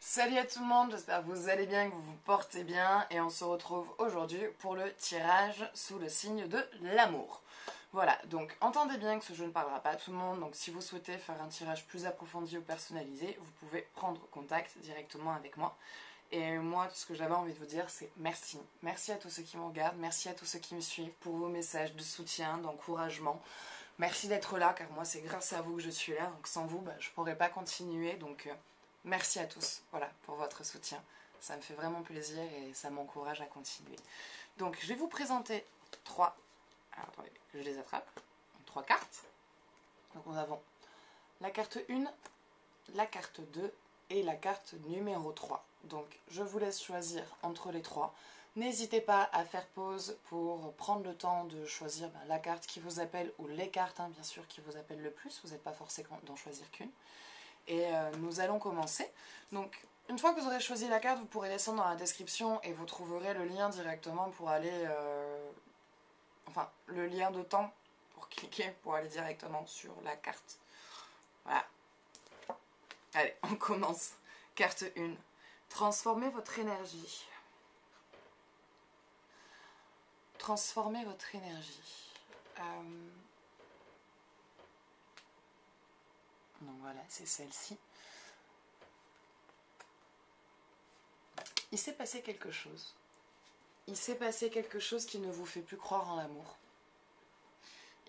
Salut à tout le monde, j'espère que vous allez bien, que vous vous portez bien et on se retrouve aujourd'hui pour le tirage sous le signe de l'amour. Voilà, donc entendez bien que ce jeu ne parlera pas à tout le monde, donc si vous souhaitez faire un tirage plus approfondi ou personnalisé, vous pouvez prendre contact directement avec moi. Et moi, tout ce que j'avais envie de vous dire, c'est merci. Merci à tous ceux qui me regardent, merci à tous ceux qui me suivent pour vos messages de soutien, d'encouragement. Merci d'être là, car moi, c'est grâce à vous que je suis là, donc sans vous, je ne pourrais pas continuer, donc... Merci à tous, voilà, pour votre soutien. Ça me fait vraiment plaisir et ça m'encourage à continuer. Donc, je vais vous présenter trois... Alors, attendez, que je les attrape. Trois cartes. Donc, nous avons la carte 1, la carte 2 et la carte numéro 3. Donc, je vous laisse choisir entre les trois. N'hésitez pas à faire pause pour prendre le temps de choisir la carte qui vous appelle ou les cartes, bien sûr, qui vous appellent le plus. Vous n'êtes pas forcé d'en choisir qu'une. Et nous allons commencer. Donc, une fois que vous aurez choisi la carte, vous pourrez descendre dans la description et vous trouverez le lien directement pour aller... enfin, le lien de temps pour cliquer, pour aller directement sur la carte. Voilà. Allez, on commence. Carte 1. Transformez votre énergie. Transformez votre énergie. Donc voilà, c'est celle-ci. Il s'est passé quelque chose. Il s'est passé quelque chose qui ne vous fait plus croire en l'amour.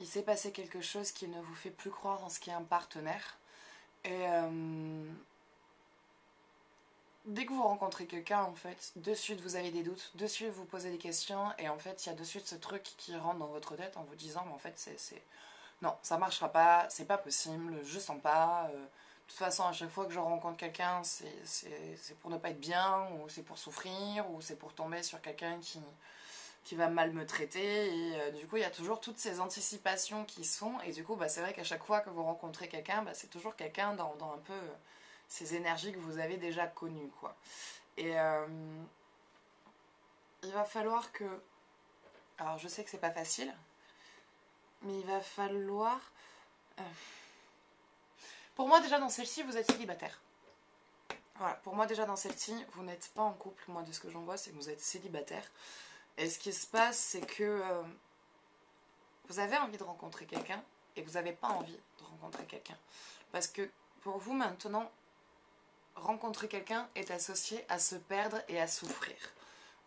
Il s'est passé quelque chose qui ne vous fait plus croire en ce qu'est un partenaire. Et dès que vous rencontrez quelqu'un, en fait, de suite vous avez des doutes, de suite vous posez des questions, et en fait, il y a de suite ce truc qui rentre dans votre tête en vous disant, mais en fait, non, ça marchera pas, c'est pas possible, je sens pas. De toute façon, à chaque fois que je rencontre quelqu'un, c'est pour ne pas être bien, ou c'est pour souffrir, ou c'est pour tomber sur quelqu'un qui va mal me traiter. Et du coup, il y a toujours toutes ces anticipations qui sont. Et du coup, c'est vrai qu'à chaque fois que vous rencontrez quelqu'un, c'est toujours quelqu'un dans un peu ces énergies que vous avez déjà connues, quoi. Et il va falloir que... Alors, je sais que c'est pas facile, mais il va falloir... Pour moi, déjà, dans celle-ci, vous êtes célibataire. Voilà, pour moi, déjà, dans celle-ci, vous n'êtes pas en couple. Moi, de ce que j'en vois, c'est que vous êtes célibataire. Et ce qui se passe, c'est que vous avez envie de rencontrer quelqu'un et vous n'avez pas envie de rencontrer quelqu'un. Parce que, pour vous, maintenant, rencontrer quelqu'un est associé à se perdre et à souffrir.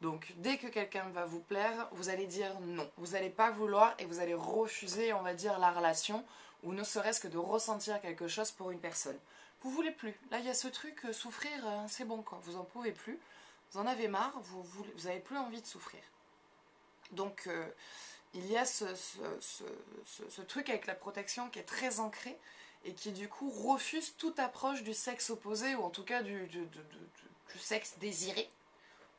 Donc, dès que quelqu'un va vous plaire, vous allez dire non. Vous n'allez pas vouloir et vous allez refuser, on va dire, la relation ou ne serait-ce que de ressentir quelque chose pour une personne. Vous voulez plus. Là, il y a ce truc, souffrir, c'est bon, quoi. Vous en pouvez plus. Vous en avez marre, vous n'avez plus envie de souffrir. Donc, il y a ce truc avec la protection qui est très ancré et qui, du coup, refuse toute approche du sexe opposé ou en tout cas du sexe désiré,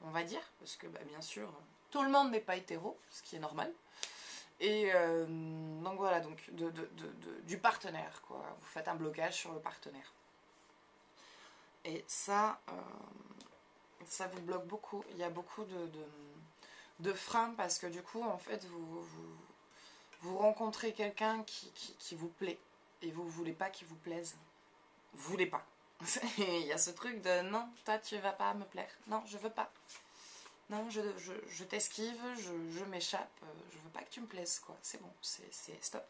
on va dire. Parce que, bien sûr, tout le monde n'est pas hétéro, ce qui est normal. Et donc voilà, donc du partenaire, quoi. Vous faites un blocage sur le partenaire. Et ça vous bloque beaucoup. Il y a beaucoup de freins parce que du coup, en fait, vous rencontrez quelqu'un qui vous plaît et vous ne voulez pas qu'il vous plaise. Vous voulez pas. Il y a ce truc de non, toi tu vas pas me plaire. Non, je veux pas. Non, je t'esquive, je m'échappe, je veux pas que tu me plaises, quoi. C'est bon, c'est stop.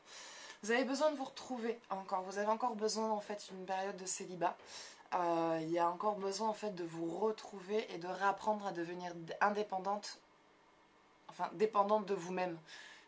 Vous avez besoin de vous retrouver encore. Vous avez encore besoin, en fait, d'une période de célibat. Il y a encore besoin, en fait, de vous retrouver et de réapprendre à devenir indépendante, enfin, dépendante de vous-même.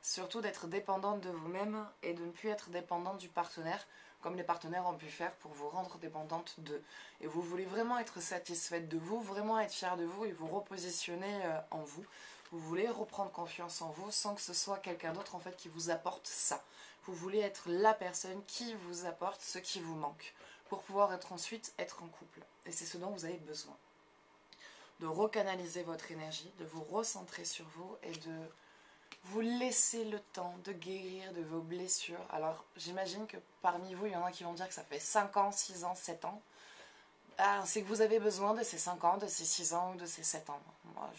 Surtout d'être dépendante de vous-même et de ne plus être dépendante du partenaire, comme les partenaires ont pu faire pour vous rendre dépendante d'eux. Et vous voulez vraiment être satisfaite de vous, vraiment être fière de vous et vous repositionner en vous. Vous voulez reprendre confiance en vous sans que ce soit quelqu'un d'autre en fait qui vous apporte ça. Vous voulez être la personne qui vous apporte ce qui vous manque pour pouvoir ensuite être en couple. Et c'est ce dont vous avez besoin. De recanaliser votre énergie, de vous recentrer sur vous et de vous laisser le temps de guérir de vos blessures. Alors, j'imagine que parmi vous, il y en a qui vont dire que ça fait 5 ans, 6 ans, 7 ans. Ah, c'est que vous avez besoin de ces 5 ans, de ces 6 ans ou de ces 7 ans. Moi,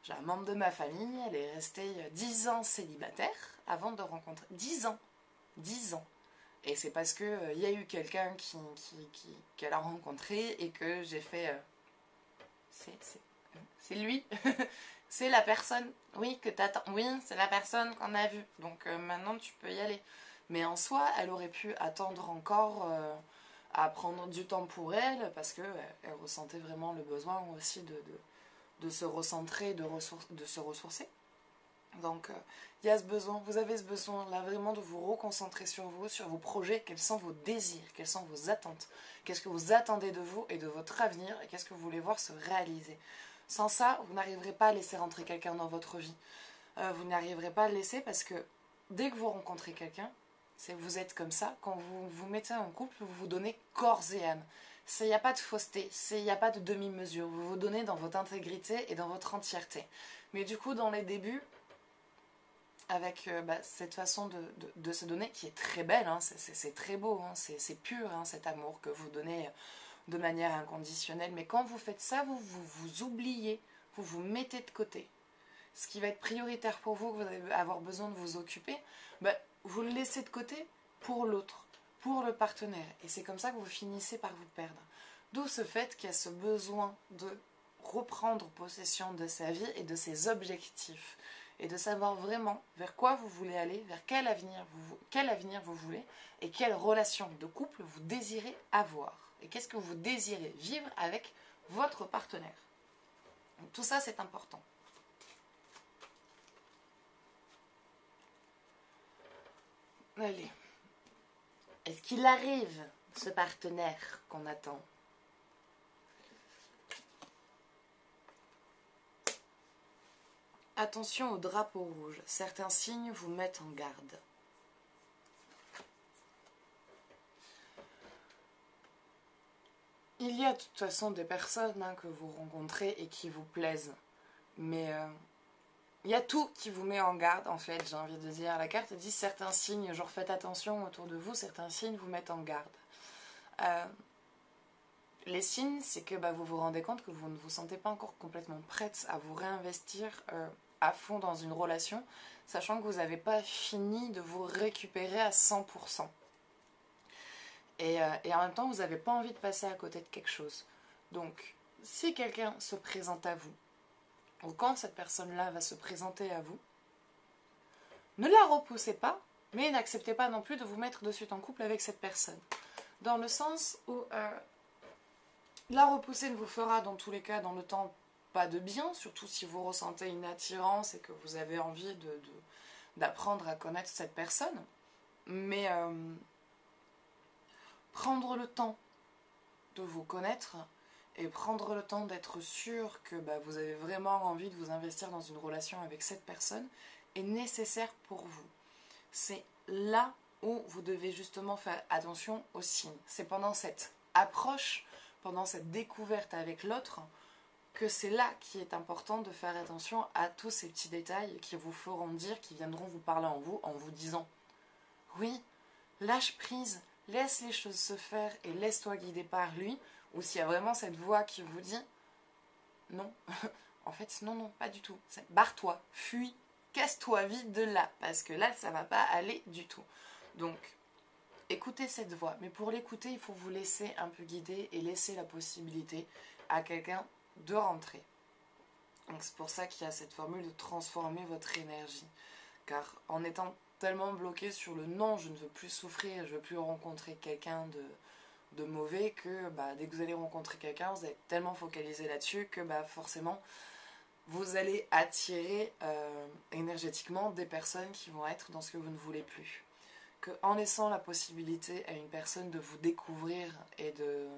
j'ai un membre de ma famille, elle est restée 10 ans célibataire avant de rencontrer... 10 ans. 10 ans. Et c'est parce que y a eu quelqu'un qu'elle a rencontré et que j'ai fait... c'est lui. C'est la personne, oui, que t'attends. Oui, c'est la personne qu'on a vue. Donc maintenant, tu peux y aller. Mais en soi, elle aurait pu attendre encore à prendre du temps pour elle parce qu'elle ressentait vraiment le besoin aussi de se recentrer, de se ressourcer. Donc, il y a ce besoin, vous avez ce besoin-là vraiment de vous reconcentrer sur vous, sur vos projets, quels sont vos désirs, quelles sont vos attentes, qu'est-ce que vous attendez de vous et de votre avenir, et qu'est-ce que vous voulez voir se réaliser. Sans ça, vous n'arriverez pas à laisser rentrer quelqu'un dans votre vie. Vous n'arriverez pas à le laisser parce que dès que vous rencontrez quelqu'un, vous êtes comme ça, quand vous vous mettez en couple, vous vous donnez corps et âme. Il n'y a pas de fausseté, il n'y a pas de demi-mesure, vous vous donnez dans votre intégrité et dans votre entièreté. Mais du coup, dans les débuts, avec cette façon de se donner qui est très belle, hein, c'est très beau, hein, c'est pur hein, cet amour que vous donnez de manière inconditionnelle. Mais quand vous faites ça, vous oubliez, vous vous mettez de côté. Ce qui va être prioritaire pour vous, que vous allez avoir besoin de vous occuper, vous le laissez de côté pour l'autre, pour le partenaire. Et c'est comme ça que vous finissez par vous perdre. D'où ce fait qu'il y a ce besoin de reprendre possession de sa vie et de ses objectifs. Et de savoir vraiment vers quoi vous voulez aller, vers quel avenir vous voulez et quelle relation de couple vous désirez avoir. Et qu'est-ce que vous désirez vivre avec votre partenaire. Donc, tout ça, c'est important. Allez. Est-ce qu'il arrive, ce partenaire qu'on attend ? Attention au drapeau rouge. Certains signes vous mettent en garde. Il y a de toute façon des personnes que vous rencontrez et qui vous plaisent. Mais il y a tout qui vous met en garde, en fait, j'ai envie de dire. La carte dit certains signes, genre faites attention autour de vous, certains signes vous mettent en garde. Les signes, c'est que vous vous rendez compte que vous ne vous sentez pas encore complètement prête à vous réinvestir à fond dans une relation, sachant que vous n'avez pas fini de vous récupérer à 100%. Et en même temps, vous n'avez pas envie de passer à côté de quelque chose. Donc, si quelqu'un se présente à vous, ou quand cette personne-là va se présenter à vous, ne la repoussez pas, mais n'acceptez pas non plus de vous mettre de suite en couple avec cette personne. Dans le sens où la repousser ne vous fera dans tous les cas, dans le temps, pas de bien, surtout si vous ressentez une attirance et que vous avez envie d'apprendre à connaître cette personne. Mais prendre le temps de vous connaître et prendre le temps d'être sûr que vous avez vraiment envie de vous investir dans une relation avec cette personne est nécessaire pour vous. C'est là où vous devez justement faire attention aux signes. C'est pendant cette approche, pendant cette découverte avec l'autre, que c'est là qu'il est important de faire attention à tous ces petits détails qui vous feront dire, qui viendront vous parler en vous disant « Oui, lâche prise, laisse les choses se faire et laisse-toi guider par lui », ou s'il y a vraiment cette voix qui vous dit « Non, en fait, non, pas du tout, barre-toi, fuis, casse-toi vite de là, parce que là, ça va pas aller du tout. » Donc, écoutez cette voix, mais pour l'écouter, il faut vous laisser un peu guider et laisser la possibilité à quelqu'un de rentrer. Donc c'est pour ça qu'il y a cette formule de transformer votre énergie. Car en étant tellement bloqué sur le non, je ne veux plus souffrir, je ne veux plus rencontrer quelqu'un de mauvais, que dès que vous allez rencontrer quelqu'un, vous allez tellement focaliser là-dessus que forcément vous allez attirer énergétiquement des personnes qui vont être dans ce que vous ne voulez plus. En laissant la possibilité à une personne de vous découvrir et de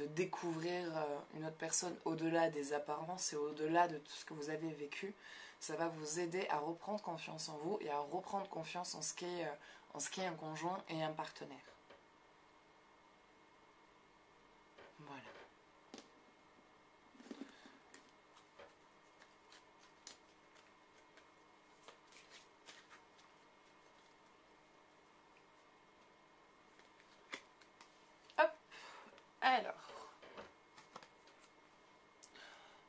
découvrir une autre personne au-delà des apparences et au-delà de tout ce que vous avez vécu, ça va vous aider à reprendre confiance en vous et à reprendre confiance en ce qu'est un conjoint et un partenaire. Voilà. Hop. Alors.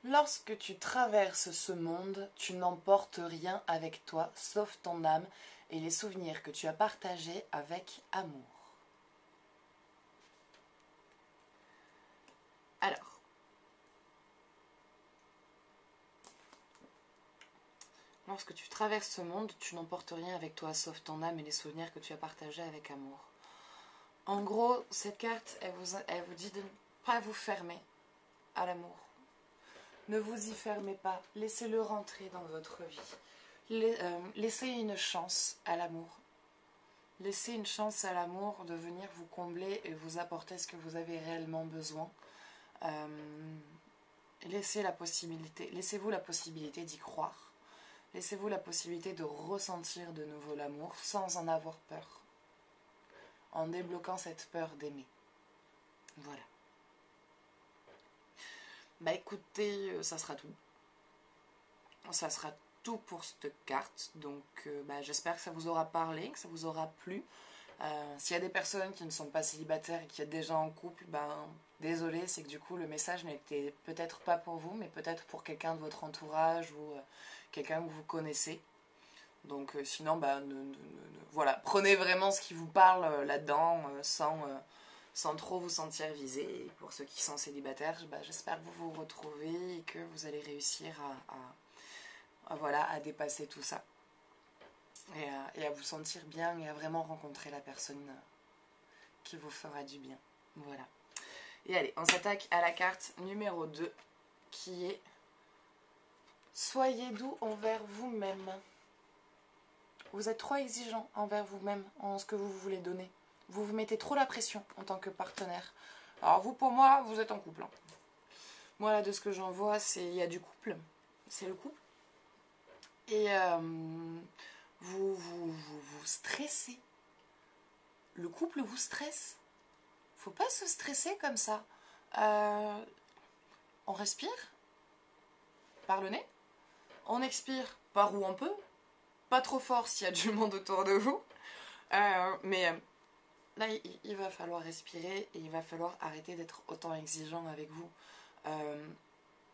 Lorsque tu traverses ce monde, tu n'emportes rien avec toi, sauf ton âme et les souvenirs que tu as partagés avec amour. Alors, lorsque tu traverses ce monde, tu n'emportes rien avec toi sauf ton âme et les souvenirs que tu as partagés avec amour. En gros, cette carte, elle vous dit de ne pas vous fermer à l'amour. Ne vous y fermez pas, laissez-le rentrer dans votre vie. Laissez une chance à l'amour. Laissez une chance à l'amour de venir vous combler et vous apporter ce que vous avez réellement besoin. Laissez-vous la possibilité d'y croire. Laissez-vous la possibilité de ressentir de nouveau l'amour sans en avoir peur. En débloquant cette peur d'aimer. Voilà. Bah écoutez, ça sera tout. Ça sera tout pour cette carte. Donc j'espère que ça vous aura parlé, que ça vous aura plu. S'il y a des personnes qui ne sont pas célibataires et qui sont déjà en couple, désolé, c'est que du coup le message n'était peut-être pas pour vous, mais peut-être pour quelqu'un de votre entourage ou quelqu'un que vous connaissez. Donc sinon, voilà, prenez vraiment ce qui vous parle là-dedans sans trop vous sentir visé. Et pour ceux qui sont célibataires, j'espère que vous vous retrouvez et que vous allez réussir à dépasser tout ça. Et à vous sentir bien et à vraiment rencontrer la personne qui vous fera du bien. Voilà. Et allez, on s'attaque à la carte numéro 2 qui est « Soyez doux envers vous-même ». Vous êtes trop exigeant envers vous-même en ce que vous voulez donner. Vous vous mettez trop la pression en tant que partenaire. Alors vous, pour moi, vous êtes en couple. Moi, là, de ce que j'en vois, il y a du couple. C'est le couple. Et vous stressez. Le couple vous stresse. Faut pas se stresser comme ça. On respire par le nez. On expire par où on peut. Pas trop fort s'il y a du monde autour de vous. Mais là, il va falloir respirer et il va falloir arrêter d'être autant exigeant avec vous.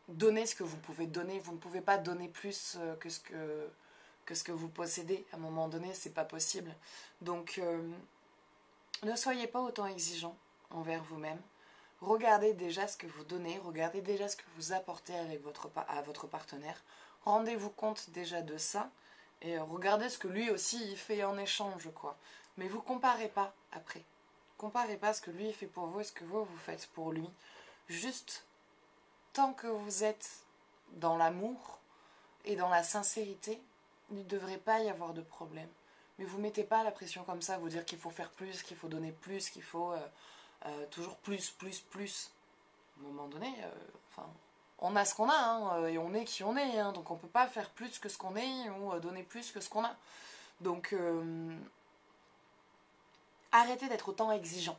Donnez ce que vous pouvez donner. Vous ne pouvez pas donner plus que ce que vous possédez. À un moment donné, c'est pas possible. Donc, ne soyez pas autant exigeant envers vous-même. Regardez déjà ce que vous donnez. Regardez déjà ce que vous apportez à votre partenaire. Rendez-vous compte déjà de ça. Et regardez ce que lui aussi il fait en échange, quoi. Mais vous comparez pas après. Comparez pas ce que lui fait pour vous et ce que vous faites pour lui. Juste, tant que vous êtes dans l'amour et dans la sincérité, il ne devrait pas y avoir de problème. Mais vous mettez pas la pression comme ça, vous dire qu'il faut faire plus, qu'il faut donner plus, qu'il faut toujours plus. À un moment donné, on a ce qu'on a, et on est qui on est, donc on peut pas faire plus que ce qu'on est ou donner plus que ce qu'on a. Donc arrêtez d'être autant exigeant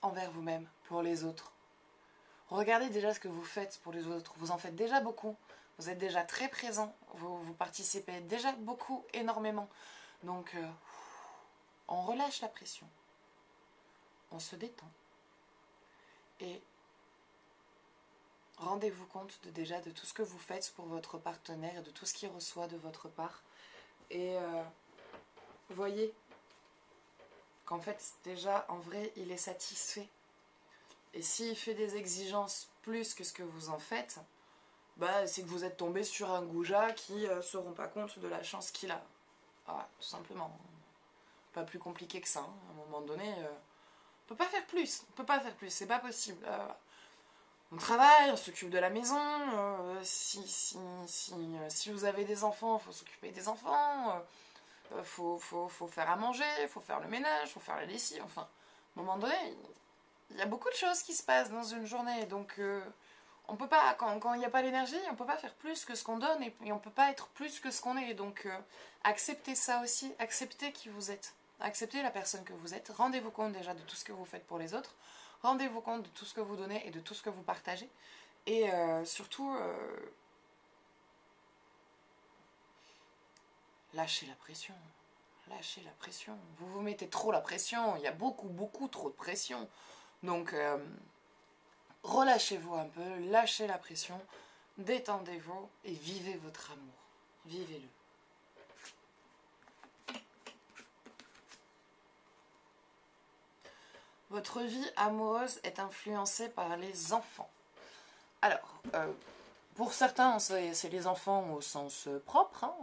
envers vous-même, pour les autres. Regardez déjà ce que vous faites pour les autres. Vous en faites déjà beaucoup. Vous êtes déjà très présent. Vous participez déjà beaucoup, énormément. Donc on relâche la pression. On se détend. Et rendez-vous compte de tout ce que vous faites pour votre partenaire et de tout ce qu'il reçoit de votre part. Et voyez qu'en fait, déjà, en vrai, il est satisfait. Et s'il fait des exigences plus que ce que vous en faites, c'est que vous êtes tombé sur un goujat qui ne se rend pas compte de la chance qu'il a. Voilà, tout simplement. Pas plus compliqué que ça. À un moment donné, on peut pas faire plus. On peut pas faire plus, c'est pas possible. On travaille, on s'occupe de la maison. Si vous avez des enfants, il faut s'occuper des enfants. Faut faire à manger, il faut faire le ménage, il faut faire la lessive. Enfin, à un moment donné, il y a beaucoup de choses qui se passent dans une journée. Donc, on peut pas, quand il n'y a pas l'énergie, on peut pas faire plus que ce qu'on donne et on peut pas être plus que ce qu'on est. Donc, acceptez ça aussi. Acceptez qui vous êtes. Acceptez la personne que vous êtes. Rendez-vous compte déjà de tout ce que vous faites pour les autres. Rendez-vous compte de tout ce que vous donnez et de tout ce que vous partagez. Et surtout, lâchez la pression. Lâchez la pression. Vous vous mettez trop la pression. Il y a beaucoup trop de pression. Donc, relâchez-vous un peu. Lâchez la pression. Détendez-vous et vivez votre amour. Vivez-le. Votre vie amoureuse est influencée par les enfants. Alors, pour certains, c'est les enfants au sens propre, hein,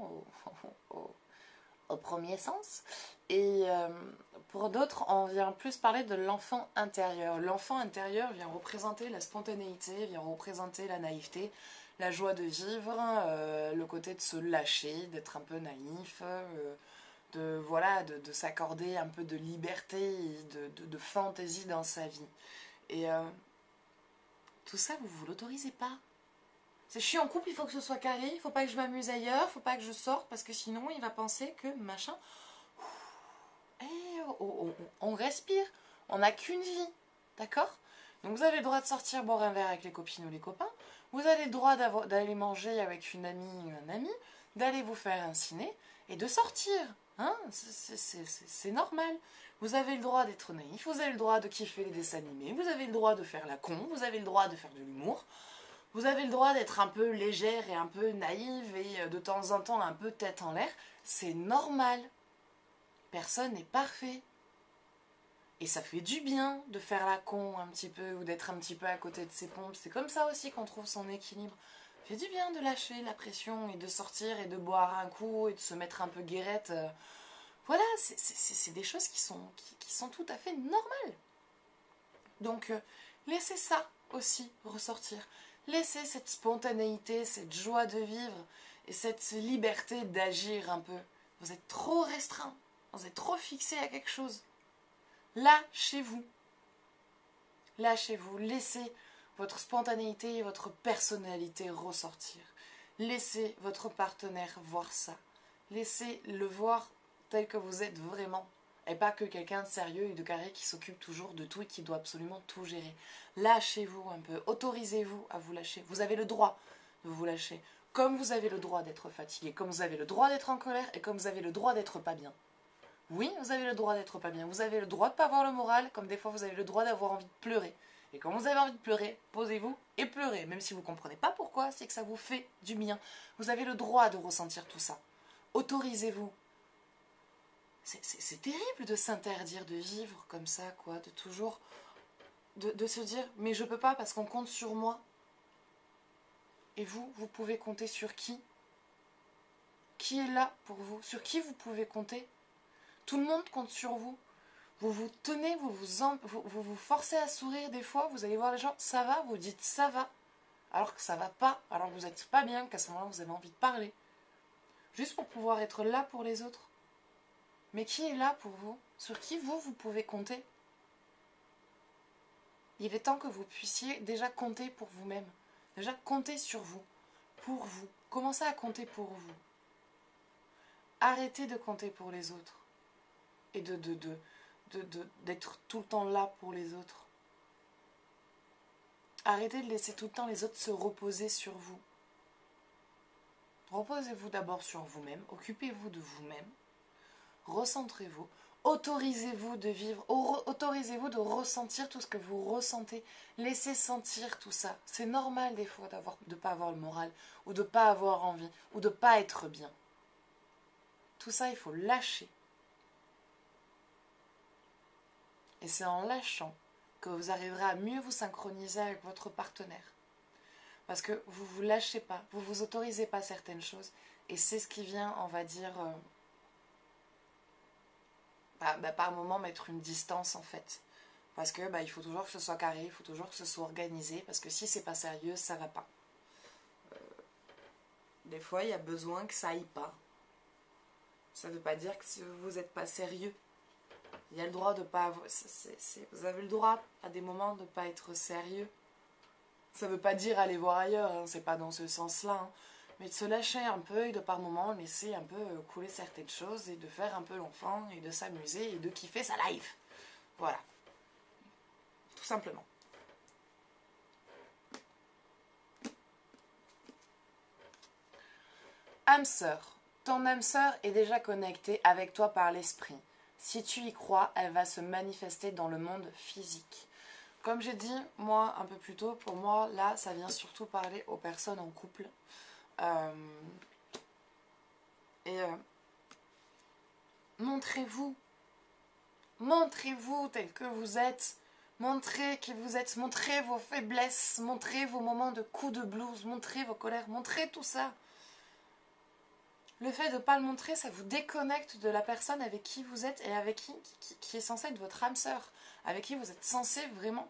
au premier sens. Et pour d'autres, on vient plus parler de l'enfant intérieur. L'enfant intérieur vient représenter la spontanéité, vient représenter la naïveté, la joie de vivre, le côté de se lâcher, d'être un peu naïf, de s'accorder un peu de liberté et de fantaisie dans sa vie. Et tout ça, vous ne vous l'autorisez pas. Je suis en couple, il faut que ce soit carré, il faut pas que je m'amuse ailleurs, il faut pas que je sorte parce que sinon il va penser que machin. On respire, on n'a qu'une vie, d'accord? Donc vous avez le droit de sortir boire un verre avec les copines ou les copains, vous avez le droit d'aller manger avec une amie ou un ami, d'aller vous faire un ciné et de sortir, hein? C'est normal. Vous avez le droit d'être naïf, vous avez le droit de kiffer les dessins animés, vous avez le droit de faire la con, vous avez le droit de faire de l'humour. Vous avez le droit d'être un peu légère et un peu naïve et de temps en temps un peu tête en l'air. C'est normal. Personne n'est parfait. Et ça fait du bien de faire la con un petit peu ou d'être un petit peu à côté de ses pompes. C'est comme ça aussi qu'on trouve son équilibre. Ça fait du bien de lâcher la pression et de sortir et de boire un coup et de se mettre un peu guérette. Voilà, c'est des choses qui sont tout à fait normales. Donc, laissez ça aussi ressortir. Laissez cette spontanéité, cette joie de vivre et cette liberté d'agir un peu. Vous êtes trop restreint, vous êtes trop fixé à quelque chose. Lâchez-vous. Lâchez-vous, laissez votre spontanéité et votre personnalité ressortir. Laissez votre partenaire voir ça. Laissez le voir tel que vous êtes vraiment. Et pas que quelqu'un de sérieux et de carré qui s'occupe toujours de tout et qui doit absolument tout gérer. Lâchez-vous un peu, autorisez-vous à vous lâcher. Vous avez le droit de vous lâcher. Comme vous avez le droit d'être fatigué, comme vous avez le droit d'être en colère et comme vous avez le droit d'être pas bien. Oui, vous avez le droit d'être pas bien. Vous avez le droit de pas avoir le moral, comme des fois vous avez le droit d'avoir envie de pleurer. Et quand vous avez envie de pleurer, posez-vous et pleurez. Même si vous ne comprenez pas pourquoi, c'est que ça vous fait du bien. Vous avez le droit de ressentir tout ça. Autorisez-vous. C'est terrible de s'interdire de vivre comme ça, quoi, de toujours, de se dire, mais je peux pas parce qu'on compte sur moi. Et vous pouvez compter sur qui? Qui est là pour vous? Sur qui vous pouvez compter? Tout le monde compte sur vous. Vous vous tenez, vous forcez à sourire des fois, vous allez voir les gens, ça va, vous dites ça va, alors que ça va pas, alors que vous n'êtes pas bien, qu'à ce moment-là vous avez envie de parler. Juste pour pouvoir être là pour les autres. Mais qui est là pour vous? Sur qui vous pouvez compter? Il est temps que vous puissiez déjà compter pour vous-même. Déjà compter sur vous, pour vous. Commencez à compter pour vous. Arrêtez de compter pour les autres. Et d'être tout le temps là pour les autres. Arrêtez de laisser tout le temps les autres se reposer sur vous. Reposez-vous d'abord sur vous-même. Occupez-vous de vous-même. Recentrez-vous, autorisez-vous de vivre, autorisez-vous de ressentir tout ce que vous ressentez, laissez sentir tout ça. C'est normal des fois de ne pas avoir le moral, ou de ne pas avoir envie, ou de ne pas être bien. Tout ça, il faut lâcher. Et c'est en lâchant que vous arriverez à mieux vous synchroniser avec votre partenaire. Parce que vous ne vous lâchez pas, vous ne vous autorisez pas certaines choses, et c'est ce qui vient, on va dire... par moment mettre une distance en fait. Parce que il faut toujours que ce soit carré, il faut toujours que ce soit organisé, parce que si c'est pas sérieux, ça va pas. Des fois, il y a besoin que ça aille pas. Ça veut pas dire que vous n'êtes pas sérieux. Il y a le droit de pas avoir... vous avez le droit à des moments de ne pas être sérieux. Ça veut pas dire aller voir ailleurs, hein, c'est pas dans ce sens-là. Hein. Mais de se lâcher un peu et de par moments laisser un peu couler certaines choses et de faire un peu l'enfant et de s'amuser et de kiffer sa life. Voilà. Tout simplement. Âme sœur. Ton âme sœur est déjà connectée avec toi par l'esprit. Si tu y crois, elle va se manifester dans le monde physique. Comme j'ai dit, moi, un peu plus tôt, pour moi, là, ça vient surtout parler aux personnes en couple. Montrez-vous Montrez-vous tel que vous êtes. Montrez qui vous êtes. Montrez vos faiblesses. Montrez vos moments de coups de blues. Montrez vos colères. Montrez tout ça. Le fait de ne pas le montrer, ça vous déconnecte de la personne avec qui vous êtes et avec qui est censée être votre âme sœur. Avec qui vous êtes censé vraiment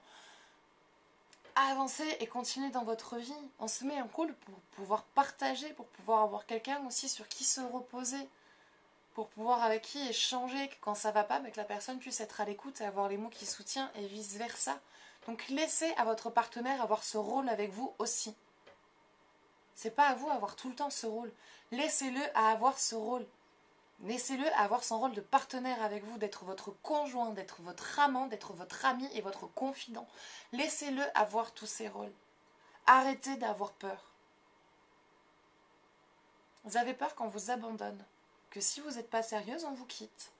avancer et continuer dans votre vie. On se met en couple pour pouvoir partager, pour pouvoir avoir quelqu'un aussi sur qui se reposer, pour pouvoir avec qui échanger, que quand ça va pas, que la personne puisse être à l'écoute et avoir les mots qui soutiennent et vice versa. Donc laissez à votre partenaire avoir ce rôle avec vous aussi. C'est pas à vous d'avoir tout le temps ce rôle. Laissez-le à avoir ce rôle. Laissez-le avoir son rôle de partenaire avec vous, d'être votre conjoint, d'être votre amant, d'être votre ami et votre confident. Laissez-le avoir tous ces rôles. Arrêtez d'avoir peur. Vous avez peur qu'on vous abandonne, que si vous n'êtes pas sérieuse, on vous quitte.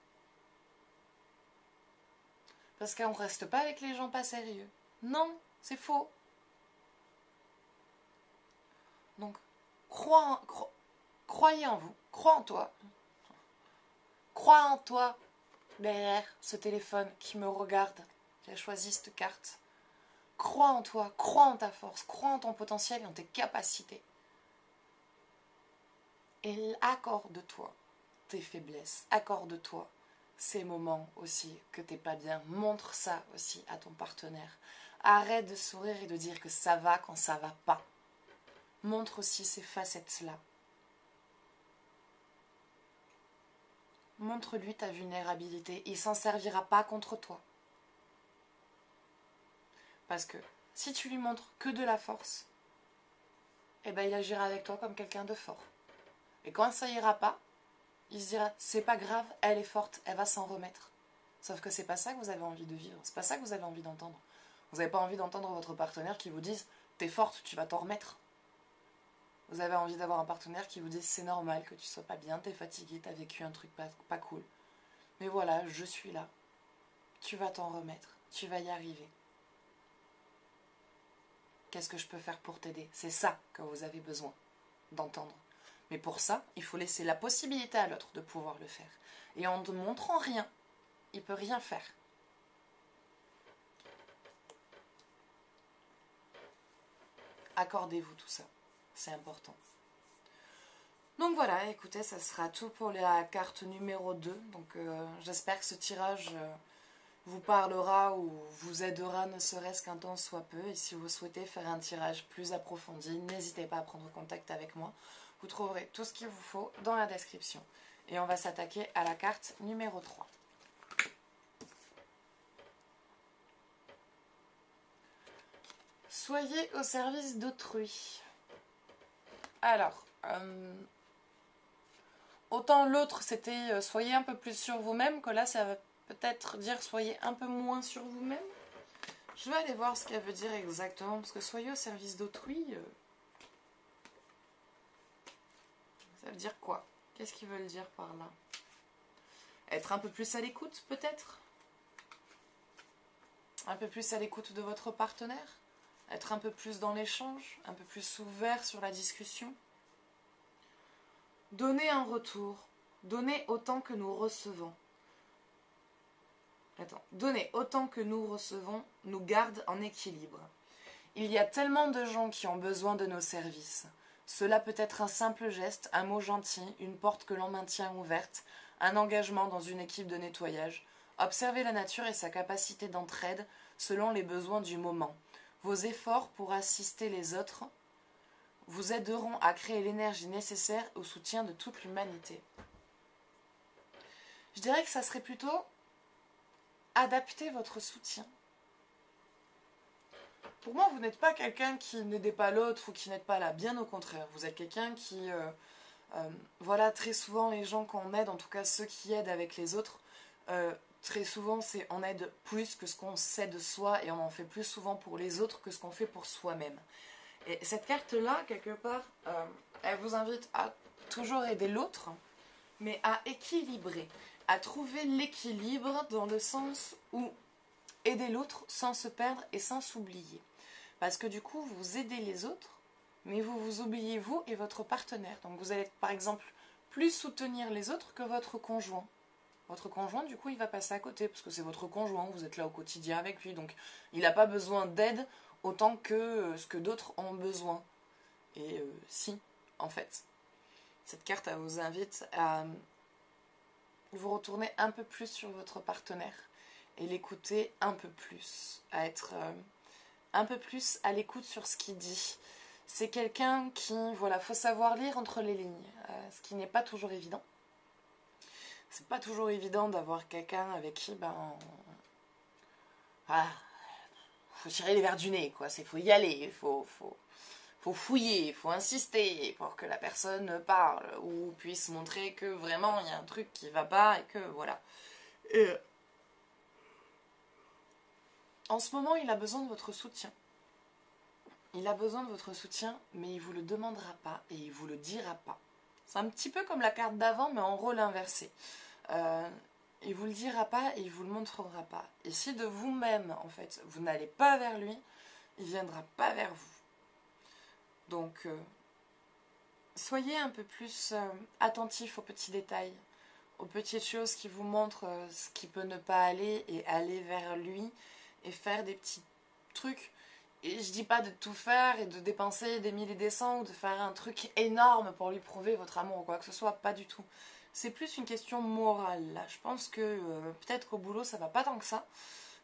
Parce qu'on ne reste pas avec les gens pas sérieux. Non, c'est faux. Donc, croyez en vous, crois en toi. Crois en toi, derrière ce téléphone qui me regarde, qui a choisi cette carte. Crois en toi, crois en ta force, crois en ton potentiel et en tes capacités. Et accorde-toi tes faiblesses, accorde-toi ces moments aussi que t'es pas bien. Montre ça aussi à ton partenaire. Arrête de sourire et de dire que ça va quand ça va pas. Montre aussi ces facettes-là. Montre-lui ta vulnérabilité. Il s'en servira pas contre toi. Parce que si tu lui montres que de la force, eh ben il agira avec toi comme quelqu'un de fort. Et quand ça ira pas, il se dira c'est pas grave, elle est forte, elle va s'en remettre. Sauf que c'est pas ça que vous avez envie de vivre, c'est pas ça que vous avez envie d'entendre. Vous n'avez pas envie d'entendre votre partenaire qui vous dise t'es forte, tu vas t'en remettre. Vous avez envie d'avoir un partenaire qui vous dise c'est normal que tu sois pas bien, t'es fatigué, t'as vécu un truc pas cool. Mais voilà, je suis là. Tu vas t'en remettre, tu vas y arriver. Qu'est-ce que je peux faire pour t'aider? C'est ça que vous avez besoin d'entendre. Mais pour ça, il faut laisser la possibilité à l'autre de pouvoir le faire. Et en ne montrant rien, il ne peut rien faire. Accordez-vous tout ça. C'est important. Donc voilà, écoutez, ça sera tout pour la carte numéro 2. Donc j'espère que ce tirage vous parlera ou vous aidera, ne serait-ce qu'un temps soit peu. Et si vous souhaitez faire un tirage plus approfondi, n'hésitez pas à prendre contact avec moi. Vous trouverez tout ce qu'il vous faut dans la description. Et on va s'attaquer à la carte numéro 3. Soyez au service d'autrui. Alors, autant l'autre c'était soyez un peu plus sur vous-même, que là ça va peut-être dire soyez un peu moins sur vous-même. Je vais aller voir ce qu'elle veut dire exactement, parce que soyez au service d'autrui, ça veut dire quoi? Qu'est-ce qu'ils veulent dire par là? Être un peu plus à l'écoute peut-être? Un peu plus à l'écoute de votre partenaire? Être un peu plus dans l'échange? Un peu plus ouvert sur la discussion? Donner un retour. Donner autant que nous recevons. Donner autant que nous recevons nous garde en équilibre. Il y a tellement de gens qui ont besoin de nos services. Cela peut être un simple geste, un mot gentil, une porte que l'on maintient ouverte, un engagement dans une équipe de nettoyage. Observez la nature et sa capacité d'entraide selon les besoins du moment. Vos efforts pour assister les autres vous aideront à créer l'énergie nécessaire au soutien de toute l'humanité. Je dirais que ça serait plutôt adapter votre soutien. Pour moi, vous n'êtes pas quelqu'un qui n'aide pas l'autre ou qui n'aide pas là. Bien au contraire, vous êtes quelqu'un qui... voilà, très souvent, les gens qu'on aide, en tout cas ceux qui aident avec les autres, très souvent, on aide plus que ce qu'on sait de soi et on en fait plus souvent pour les autres que ce qu'on fait pour soi-même. Et cette carte-là, quelque part, elle vous invite à toujours aider l'autre, mais à équilibrer, à trouver l'équilibre dans le sens où aider l'autre sans se perdre et sans s'oublier. Parce que du coup, vous aidez les autres, mais vous vous oubliez vous et votre partenaire. Donc vous allez, par exemple, plus soutenir les autres que votre conjoint. Votre conjoint, du coup, il va passer à côté, parce que c'est votre conjoint, vous êtes là au quotidien avec lui, donc il n'a pas besoin d'aide autant que ce que d'autres ont besoin. Et si, en fait. Cette carte, elle vous invite à vous retourner un peu plus sur votre partenaire et l'écouter un peu plus, à être un peu plus à l'écoute sur ce qu'il dit. C'est quelqu'un qui, voilà, faut savoir lire entre les lignes, ce qui n'est pas toujours évident. C'est pas toujours évident d'avoir quelqu'un avec qui, faut tirer les verres du nez, quoi. Faut y aller, faut fouiller, il faut insister pour que la personne parle ou puisse montrer que vraiment il y a un truc qui va pas et que voilà. Et en ce moment, il a besoin de votre soutien. Il a besoin de votre soutien, mais il vous le demandera pas et il vous le dira pas. C'est un petit peu comme la carte d'avant, mais en rôle inversé. Il vous le dira pas et il vous le montrera pas. Et si de vous-même, en fait, vous n'allez pas vers lui, il viendra pas vers vous. Donc, soyez un peu plus attentif aux petits détails, aux petites choses qui vous montrent ce qui peut ne pas aller et aller vers lui et faire des petits trucs. Et je dis pas de tout faire et de dépenser des milliers et des cents ou de faire un truc énorme pour lui prouver votre amour ou quoi que ce soit, pas du tout. C'est plus une question morale là. Je pense que peut-être qu'au boulot ça va pas tant que ça,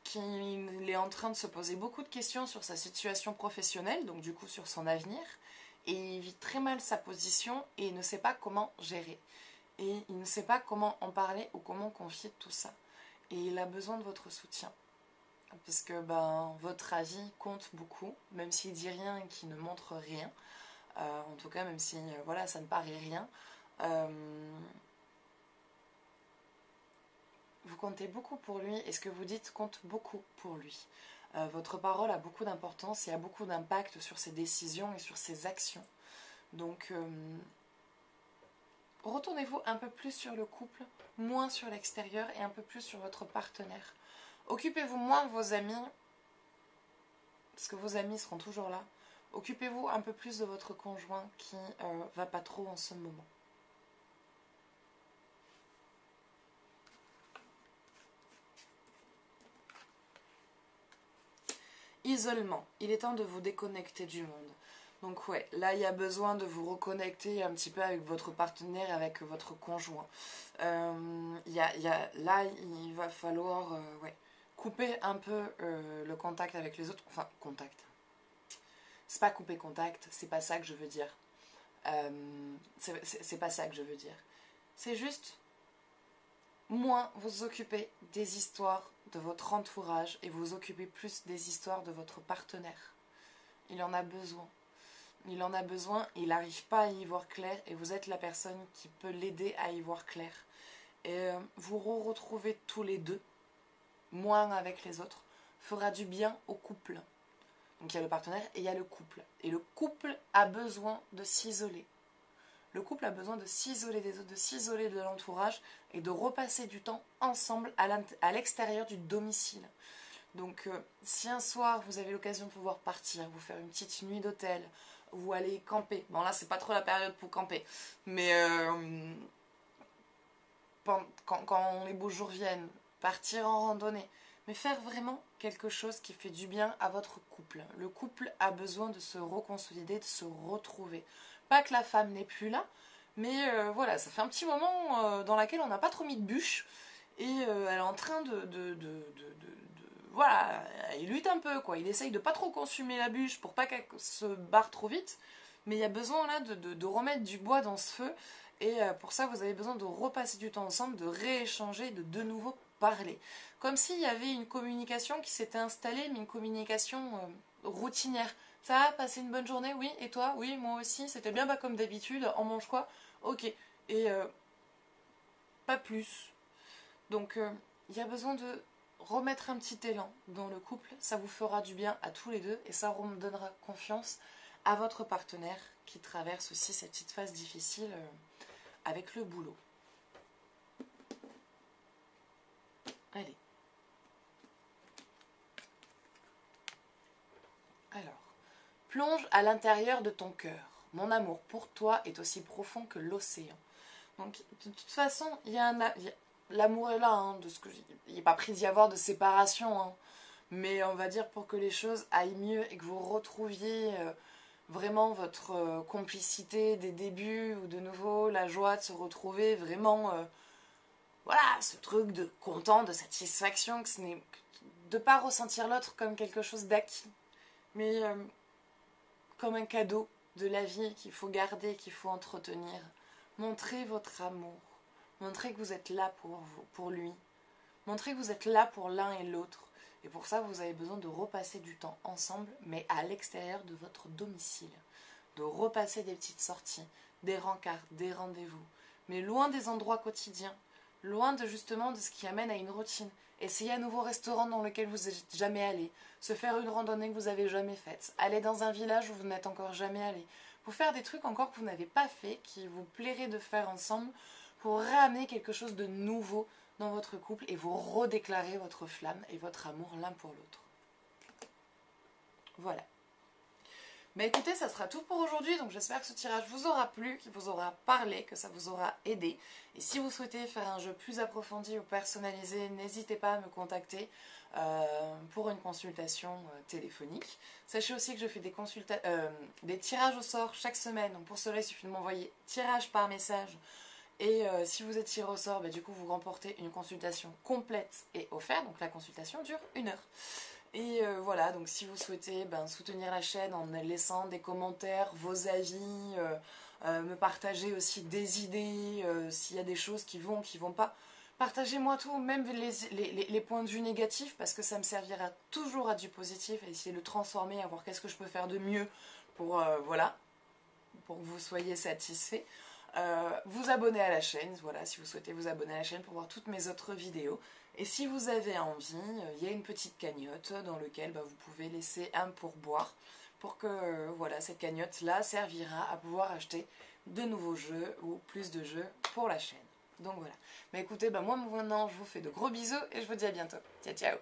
qu'il est en train de se poser beaucoup de questions sur sa situation professionnelle, donc du coup sur son avenir, et il vit très mal sa position et il ne sait pas comment gérer. Et il ne sait pas comment en parler ou comment confier tout ça. Et il a besoin de votre soutien. Parce que votre avis compte beaucoup, même s'il dit rien et qu'il ne montre rien. En tout cas, même si voilà, ça ne paraît rien. Vous comptez beaucoup pour lui et ce que vous dites compte beaucoup pour lui. Votre parole a beaucoup d'importance et a beaucoup d'impact sur ses décisions et sur ses actions. Donc, retournez-vous un peu plus sur le couple, moins sur l'extérieur et un peu plus sur votre partenaire. Occupez-vous moins de vos amis, parce que vos amis seront toujours là. Occupez-vous un peu plus de votre conjoint qui va pas trop en ce moment. Isolement. Il est temps de vous déconnecter du monde. Donc ouais, là il y a besoin de vous reconnecter un petit peu avec votre partenaire, avec votre conjoint. Là il va falloir couper un peu le contact avec les autres. Enfin, contact. C'est pas couper contact, c'est pas ça que je veux dire. C'est pas ça que je veux dire. C'est juste moins vous occuper des histoires de votre entourage et vous occuper plus des histoires de votre partenaire. Il en a besoin. Il en a besoin, il n'arrive pas à y voir clair et vous êtes la personne qui peut l'aider à y voir clair. Et vous retrouvez tous les deux, moins avec les autres, fera du bien au couple. Donc il y a le partenaire et il y a le couple. Et le couple a besoin de s'isoler. Le couple a besoin de s'isoler des autres, de s'isoler de l'entourage et de repasser du temps ensemble à l'extérieur du domicile. Donc si un soir vous avez l'occasion de pouvoir partir, vous faire une petite nuit d'hôtel, ou aller camper. Bon là c'est pas trop la période pour camper. Mais quand les beaux jours viennent, partir en randonnée. Mais faire vraiment quelque chose qui fait du bien à votre couple. Le couple a besoin de se reconsolider, de se retrouver. Pas que la femme n'est plus là, mais voilà, ça fait un petit moment dans lequel on n'a pas trop mis de bûche. Et elle est en train voilà, il lutte un peu, quoi. Il essaye de pas trop consumer la bûche pour pas qu'elle se barre trop vite. Mais il y a besoin là de remettre du bois dans ce feu. Et pour ça, vous avez besoin de repasser du temps ensemble, de rééchanger, de nouveau parler. Comme s'il y avait une communication qui s'était installée, mais une communication routinière. Ça a passé une bonne journée? Oui. Et toi? Oui, moi aussi. C'était bien pas comme d'habitude. On mange quoi? Ok. Et pas plus. Donc, il y a besoin de remettre un petit élan dans le couple. Ça vous fera du bien à tous les deux et ça redonnera confiance à votre partenaire qui traverse aussi cette petite phase difficile avec le boulot. Allez. Alors, plonge à l'intérieur de ton cœur. Mon amour pour toi est aussi profond que l'océan. Donc, de toute façon, il y a l'amour est là, hein, il n'est pas prêt d'y avoir de séparation, hein, mais on va dire pour que les choses aillent mieux et que vous retrouviez vraiment votre complicité des débuts, ou de nouveau la joie de se retrouver vraiment, voilà, ce truc de content, de satisfaction, que ce n'est de pas ressentir l'autre comme quelque chose d'acquis, mais comme un cadeau de la vie qu'il faut garder, qu'il faut entretenir. Montrez votre amour, montrez que vous êtes là pour vous, pour lui, montrez que vous êtes là pour l'un et l'autre. Et pour ça, vous avez besoin de repasser du temps ensemble, mais à l'extérieur de votre domicile. De repasser des petites sorties, des rencarts, des rendez-vous, mais loin des endroits quotidiens, loin de justement de ce qui amène à une routine. Essayez un nouveau restaurant dans lequel vous n'êtes jamais allé, se faire une randonnée que vous n'avez jamais faite, aller dans un village où vous n'êtes encore jamais allé, pour faire des trucs encore que vous n'avez pas fait, qui vous plairait de faire ensemble, pour ramener quelque chose de nouveau dans votre couple et vous redéclarer votre flamme et votre amour l'un pour l'autre. Voilà. Mais écoutez, ça sera tout pour aujourd'hui, donc j'espère que ce tirage vous aura plu, qu'il vous aura parlé, que ça vous aura aidé. Et si vous souhaitez faire un jeu plus approfondi ou personnalisé, n'hésitez pas à me contacter pour une consultation téléphonique. Sachez aussi que je fais des tirages au sort chaque semaine, donc pour cela il suffit de m'envoyer tirage par message. Et si vous êtes tiré au sort, du coup vous remportez une consultation complète et offerte, donc la consultation dure 1 heure. Et voilà, donc si vous souhaitez soutenir la chaîne en laissant des commentaires, vos avis, me partager aussi des idées, s'il y a des choses qui vont pas, partagez-moi tout, même les points de vue négatifs, parce que ça me servira toujours à du positif, et essayer de le transformer, à voir qu'est-ce que je peux faire de mieux pour, voilà, pour que vous soyez satisfaits. Vous abonner à la chaîne, voilà, si vous souhaitez vous abonner à la chaîne pour voir toutes mes autres vidéos. Et si vous avez envie, il y a une petite cagnotte dans laquelle vous pouvez laisser un pourboire pour que voilà, cette cagnotte-là servira à pouvoir acheter de nouveaux jeux ou plus de jeux pour la chaîne. Donc voilà. Mais écoutez, moi maintenant je vous fais de gros bisous et je vous dis à bientôt. Ciao ciao.